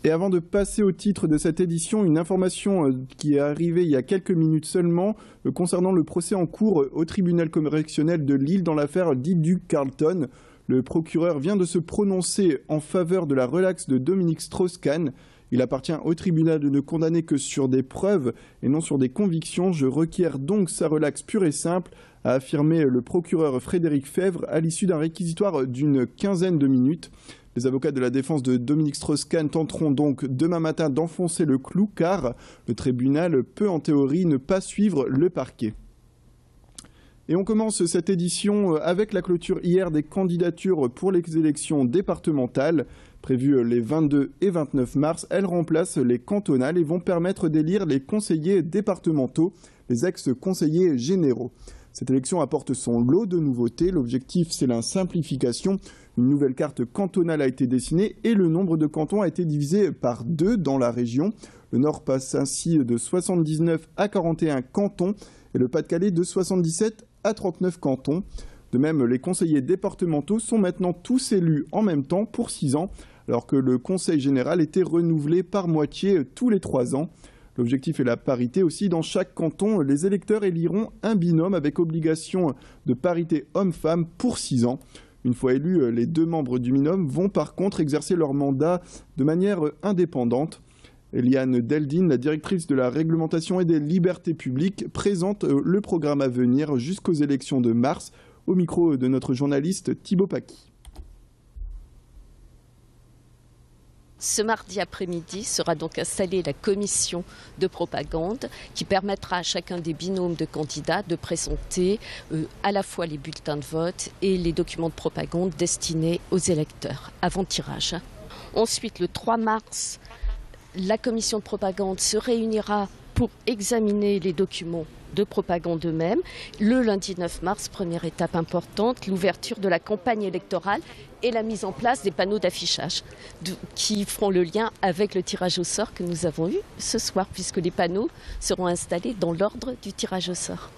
Et avant de passer au titre de cette édition, une information qui est arrivée il y a quelques minutes seulement concernant le procès en cours au tribunal correctionnel de Lille dans l'affaire dite du Carlton. Le procureur vient de se prononcer en faveur de la relaxe de Dominique Strauss-Kahn. Il appartient au tribunal de ne condamner que sur des preuves et non sur des convictions. Je requiers donc sa relaxe pure et simple, a affirmé le procureur Frédéric Fèvre à l'issue d'un réquisitoire d'une quinzaine de minutes. Les avocats de la défense de Dominique Strauss-Kahn tenteront donc demain matin d'enfoncer le clou car le tribunal peut en théorie ne pas suivre le parquet. Et on commence cette édition avec la clôture hier des candidatures pour les élections départementales. Prévues les 22 et 29 mars, elles remplacent les cantonales et vont permettre d'élire les conseillers départementaux, les ex-conseillers généraux. Cette élection apporte son lot de nouveautés. L'objectif, c'est la simplification. Une nouvelle carte cantonale a été dessinée et le nombre de cantons a été divisé par 2 dans la région. Le Nord passe ainsi de 79 à 41 cantons et le Pas-de-Calais de 77 à 39 cantons. De même, les conseillers départementaux sont maintenant tous élus en même temps pour 6 ans, alors que le Conseil général était renouvelé par moitié tous les 3 ans. L'objectif est la parité aussi. Dans chaque canton, les électeurs éliront un binôme avec obligation de parité homme-femme pour 6 ans. Une fois élus, les 2 membres du binôme vont par contre exercer leur mandat de manière indépendante. Eliane Deldine, la directrice de la réglementation et des libertés publiques, présente le programme à venir jusqu'aux élections de mars au micro de notre journaliste Thibaut Paquis. Ce mardi après-midi sera donc installée la commission de propagande qui permettra à chacun des binômes de candidats de présenter à la fois les bulletins de vote et les documents de propagande destinés aux électeurs avant tirage. Ensuite, le 3 mars, la commission de propagande se réunira pour examiner les documents de propagande eux-mêmes. Le lundi 9 mars, première étape importante, l'ouverture de la campagne électorale et la mise en place des panneaux d'affichage qui feront le lien avec le tirage au sort que nous avons eu ce soir, puisque les panneaux seront installés dans l'ordre du tirage au sort.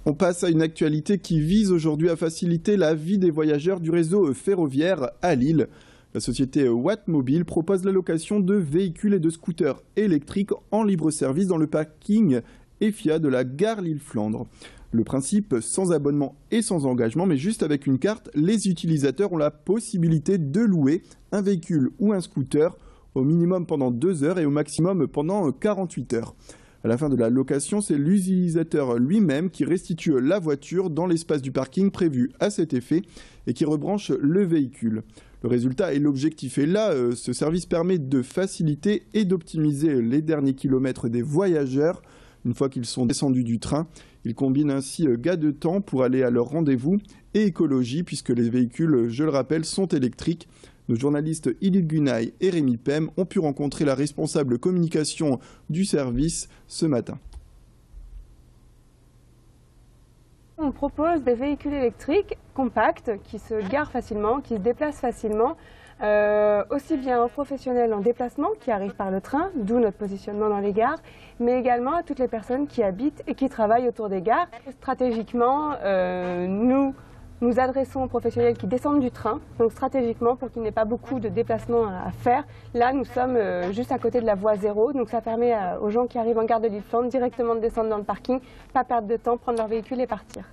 On passe à une actualité qui vise aujourd'hui à faciliter la vie des voyageurs du réseau ferroviaire à Lille. La société Watt Mobile propose la location de véhicules et de scooters électriques en libre service dans le parking EFIA de la gare Lille-Flandre. Le principe, sans abonnement et sans engagement, mais juste avec une carte, les utilisateurs ont la possibilité de louer un véhicule ou un scooter au minimum pendant 2 heures et au maximum pendant 48 heures. À la fin de la location, c'est l'utilisateur lui-même qui restitue la voiture dans l'espace du parking prévu à cet effet et qui rebranche le véhicule. Le résultat et l'objectif est là. Ce service permet de faciliter et d'optimiser les derniers kilomètres des voyageurs. Une fois qu'ils sont descendus du train, ils combinent ainsi gain de temps pour aller à leur rendez-vous et écologie puisque les véhicules, je le rappelle, sont électriques. Nos journalistes Idil Gunay et Rémi Pem ont pu rencontrer la responsable communication du service ce matin. On propose des véhicules électriques compacts qui se garent facilement, qui se déplacent facilement, aussi bien aux professionnels en déplacement qui arrivent par le train, d'où notre positionnement dans les gares, mais également à toutes les personnes qui habitent et qui travaillent autour des gares. Stratégiquement, nous adressons aux professionnels qui descendent du train, donc stratégiquement pour qu'il n'y ait pas beaucoup de déplacements à faire. Là, nous sommes juste à côté de la voie 0, donc ça permet aux gens qui arrivent en gare de Lille-Flandre directement de descendre dans le parking, pas perdre de temps, prendre leur véhicule et partir.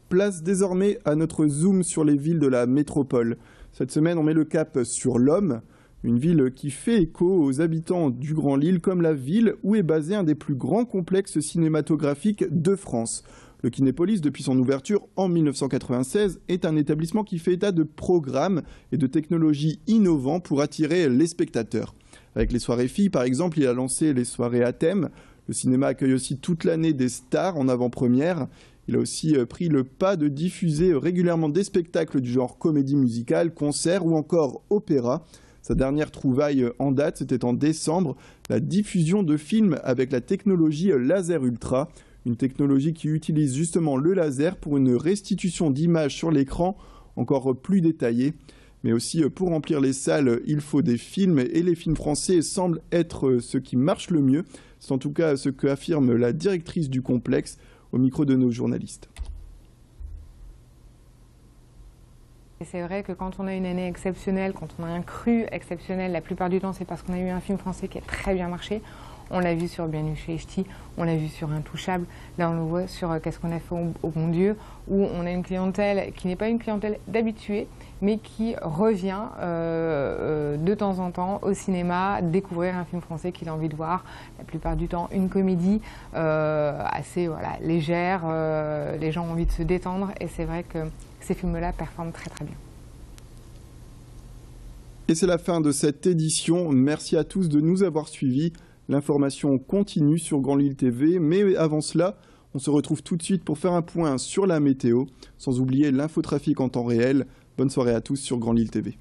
Place désormais à notre zoom sur les villes de la métropole. Cette semaine, on met le cap sur l'Homme, une ville qui fait écho aux habitants du Grand Lille, comme la ville où est basé un des plus grands complexes cinématographiques de France. Le Kinépolis, depuis son ouverture en 1996, est un établissement qui fait état de programmes et de technologies innovants pour attirer les spectateurs. Avec les soirées filles, par exemple, il a lancé les soirées à thème. Le cinéma accueille aussi toute l'année des stars en avant-première. Il a aussi pris le pas de diffuser régulièrement des spectacles du genre comédie musicale, concert ou encore opéra. Sa dernière trouvaille en date, c'était en décembre, la diffusion de films avec la technologie Laser Ultra, une technologie qui utilise justement le laser pour une restitution d'images sur l'écran encore plus détaillée. Mais aussi pour remplir les salles, il faut des films et les films français semblent être ce qui marche le mieux. C'est en tout cas ce qu'affirme la directrice du complexe au micro de nos journalistes. Et c'est vrai que quand on a une année exceptionnelle, quand on a un cru exceptionnel, la plupart du temps c'est parce qu'on a eu un film français qui a très bien marché. On l'a vu sur Bienvenue chez les Ch'tis, on l'a vu sur Intouchable, là on le voit sur Qu'est-ce qu'on a fait au bon Dieu, où on a une clientèle qui n'est pas une clientèle d'habitués, mais qui revient de temps en temps au cinéma découvrir un film français qu'il a envie de voir. La plupart du temps une comédie assez légère, les gens ont envie de se détendre et c'est vrai que ces films-là performent très très bien. Et c'est la fin de cette édition. Merci à tous de nous avoir suivis. L'information continue sur Grand Lille TV, mais avant cela, on se retrouve tout de suite pour faire un point sur la météo, sans oublier l'infotrafic en temps réel. Bonne soirée à tous sur Grand Lille TV.